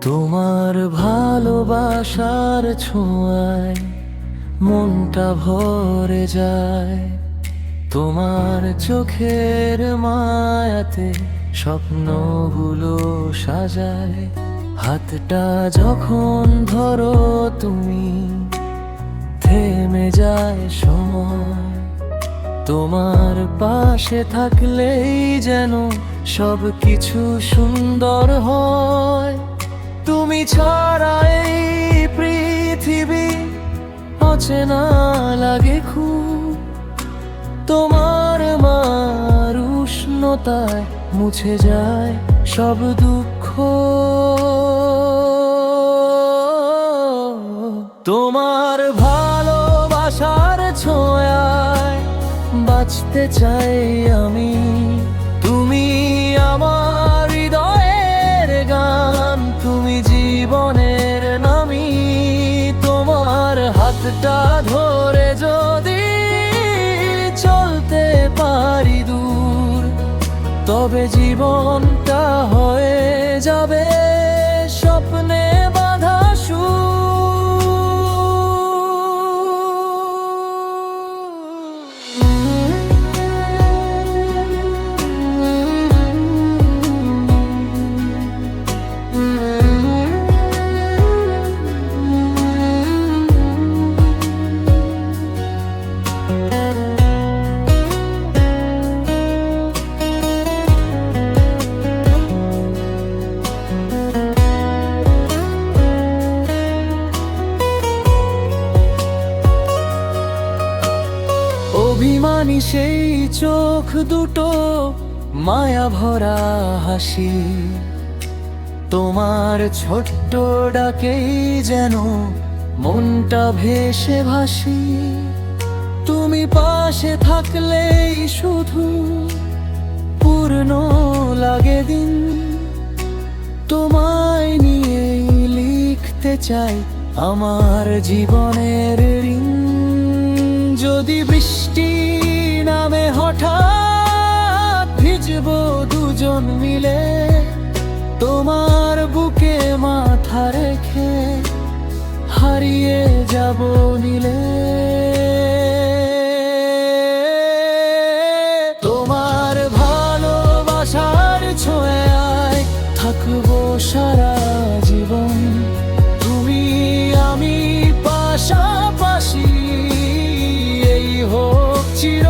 তোমার ভালোবাসার ছোঁয়ায় মনটা ভরে যায়। তোমার চোখের মায়াতে স্বপ্নগুলো সাজায়। হাতটা যখন ধরো তুমি, থেমে যায় সময়। তোমার পাশে থাকলেই যেন সব কিছু সুন্দর হয়। তুমি ছাড়া এই পৃথিবী অচেনা লাগে খুব। তোমার মার উষ্ণতায় মুছে যায় সব দুঃখ। তোমার ভালোবাসার ছোঁয়ায় বাঁচতে চাই আমি। তুমি আমার হৃদয়ের গান, তুমি জীবনের নামি। তোমার হাতটা ধরে যদি চলতে পারি দূর, তবে জীবনটা হয়ে যাবে স্বপ্নে বাঁধা সুর। অভিমানী সেই চোখ দুটো, মায়া ভরা হাসি। তোমার ছোট্ট ডাকেই যেন মনটা ভেসে ভাসি। তুমি পাশে থাকলেই শুধু পূর্ণ লাগে দিন। তোমায় নিয়েই লিখতে চাই আমার জীবনের ঋণ। যদি বৃষ্টি নামে হঠাৎ, ভিজবো দুজন মিলে। তোমার বুকে মাথা রেখে হারিয়ে যাব নীলে। তোমার ভালোবাসার ছোঁয়ায় থাকবো সারা জীবন। তুমি আমি পাশাপাশি, এই হোক চির